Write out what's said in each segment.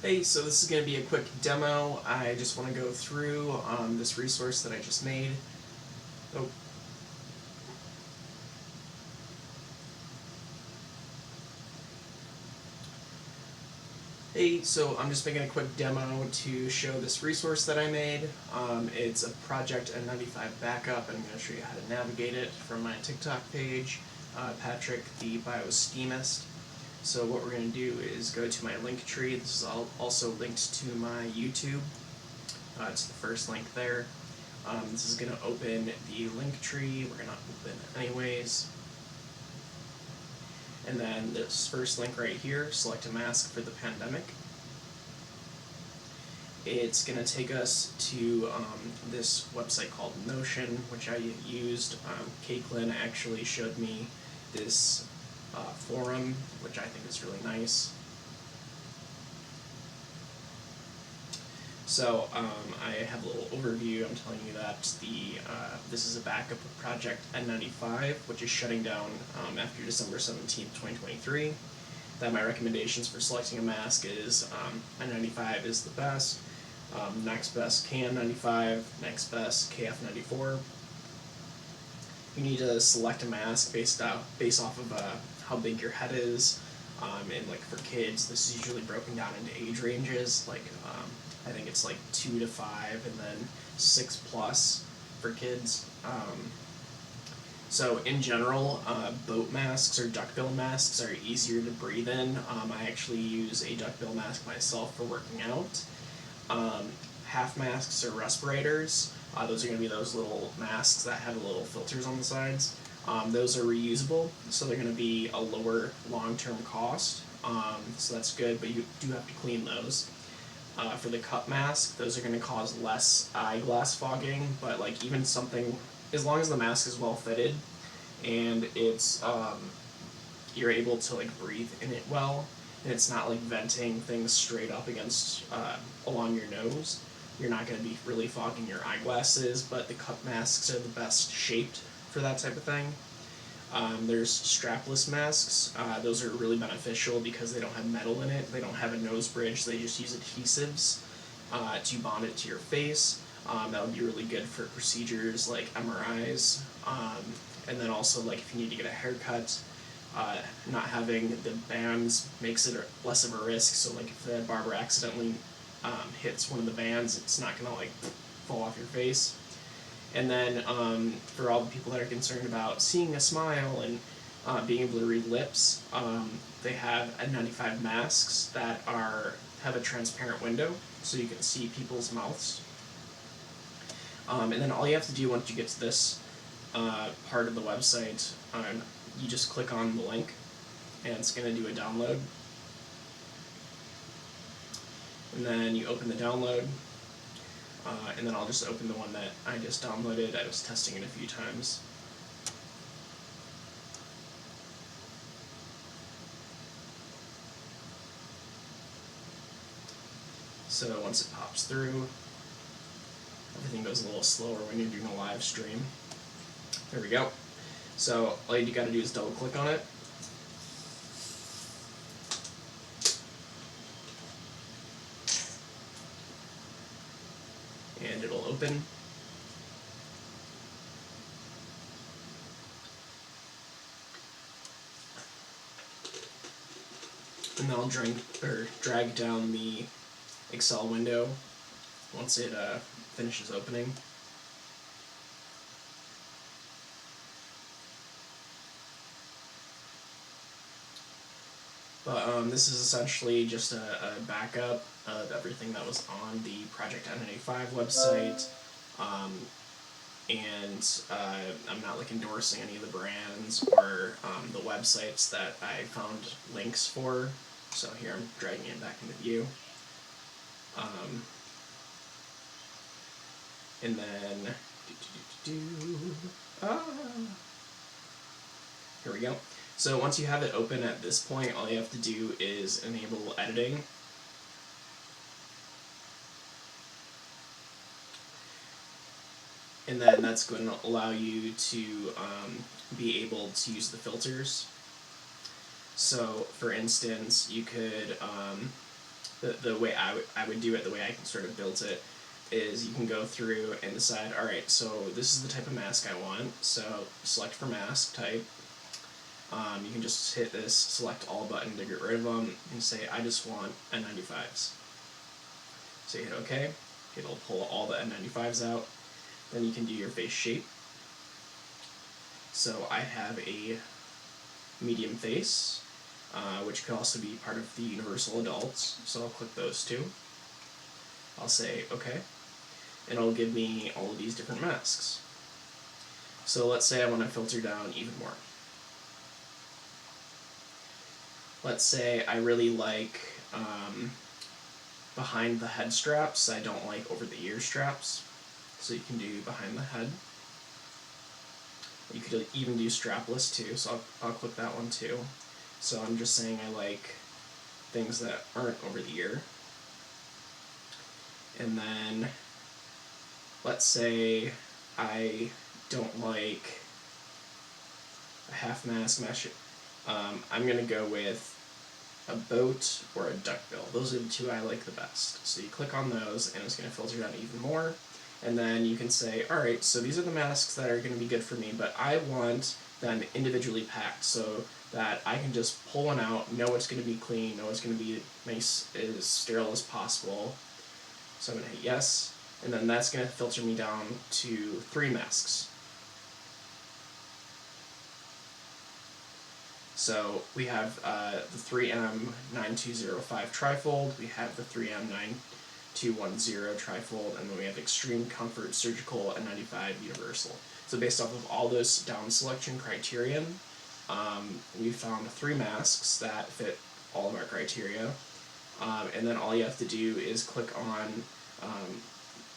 Hey, so this is going to be a quick demo. I just want to go through this resource that I just made. Oh. Hey, so I'm just making a quick demo to show this resource that I made. It's a Project N95 backup, and I'm going to show you how to navigate it from my TikTok page, Patrick the Bioschemist. So what we're going to do is go to my link tree. This is also linked to my YouTube. It's the first link there. This is going to open the link tree. We're going to open it anyways. And then this first link right here, select a mask for the pandemic. It's going to take us to this website called Notion, which I used. Caitlin actually showed me this forum, which I think is really nice. So I have a little overview. I'm telling you that this is a backup of Project N95, which is shutting down after December 17th, 2023. That my recommendations for selecting a mask is N95 is the best, next best KN95, next best KF94. You need to select a mask based off of how big your head is, and like for kids, this is usually broken down into age ranges. Like I think it's like 2 to 5, and then 6+ for kids. So in general, boat masks or duckbill masks are easier to breathe in. I actually use a duckbill mask myself for working out. Half masks or respirators. Those are going to be those little masks that have little filters on the sides. Those are reusable, so they're going to be a lower long-term cost. So that's good, but you do have to clean those. For the cup mask, those are going to cause less eyeglass fogging, but like even something, as long as the mask is well fitted and it's you're able to like breathe in it well, and it's not like venting things straight up against along your nose, you're not going to be really fogging your eyeglasses. But the cup masks are the best shaped for that type of thing. There's strapless masks. Those are really beneficial because they don't have metal in it. They don't have a nose bridge. They just use adhesives to bond it to your face. That would be really good for procedures like MRIs. And then also, like, if you need to get a haircut, not having the bands makes it less of a risk. So like if the barber accidentally hits one of the bands, it's not going to like fall off your face. And then for all the people that are concerned about seeing a smile and being able to read lips, they have N95 masks that have a transparent window, so you can see people's mouths. And then all you have to do once you get to this part of the website, you just click on the link, and it's going to do a download. And then you open the download. And then I'll just open the one that I just downloaded. I was testing it a few times. So once it pops through, everything goes a little slower when you're doing a live stream. There we go. So all you gotta do is double click on it. And it'll open. And then I'll drag down the Excel window once it finishes opening. But this is essentially just a backup of everything that was on the Project N95 website. And I'm not like endorsing any of the brands or the websites that I found links for. So here I'm dragging it back into view. And then here we go. So once you have it open at this point, all you have to do is enable editing. And then that's going to allow you to be able to use the filters. So for instance, you could the way I would do it, the way I can sort of build it, is you can go through and decide, alright, so this is the type of mask I want, so select for mask type. You can just hit this select all button to get rid of them and say I just want N95s. So you hit OK, it'll pull all the N95s out. Then you can do your face shape. So I have a medium face, which could also be part of the universal adults, so I'll click those two. I'll say OK, and it'll give me all of these different masks. So let's say I want to filter down even more. Let's say I really like behind the head straps. I don't like over the ear straps. So you can do behind the head. You could even do strapless too, so I'll click that one too. So I'm just saying I like things that aren't over the ear. And then let's say I don't like a half mask mesh. I'm going to go with a boat or a duckbill. Those are the two I like the best. So you click on those and it's going to filter down even more. And then you can say, alright, so these are the masks that are going to be good for me, but I want them individually packed so that I can just pull one out, know it's going to be clean, know it's going to be nice, as sterile as possible. So I'm going to hit yes, and then that's going to filter me down to 3 masks. So we have the 3M9205 trifold, we have the 3M9210 trifold, and then we have Extreme Comfort Surgical N95 Universal. So based off of all those down selection criterion, we found 3 masks that fit all of our criteria. And then all you have to do is click on,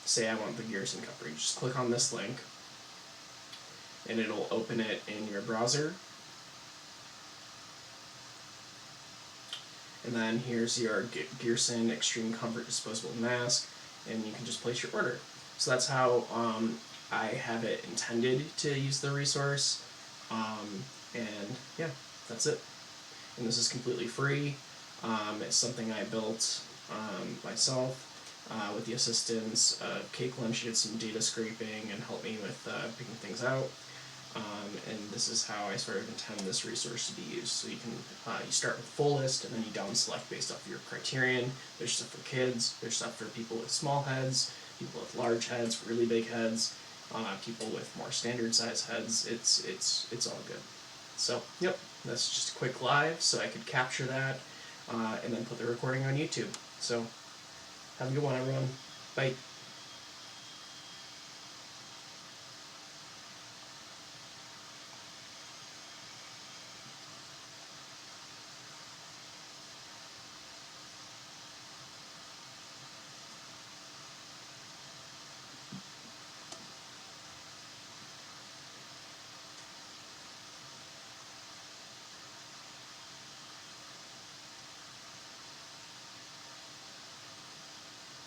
say I want the Gearson coverage, just click on this link, and it'll open it in your browser. And then here's your Gearson Extreme Comfort Disposable Mask, and you can just place your order. So that's how I have it intended to use the resource, and yeah, that's it. And this is completely free. It's something I built myself with the assistance of Caitlin. She did some data scraping and helped me with picking things out. And this is how I sort of intend this resource to be used. So you can you start with full list and then you down select based off your criterion. There's stuff for kids, there's stuff for people with small heads, people with large heads, really big heads, people with more standard size heads. It's all good. So yep, that's just a quick live so I could capture that and then put the recording on YouTube. So have a good one, everyone. Bye.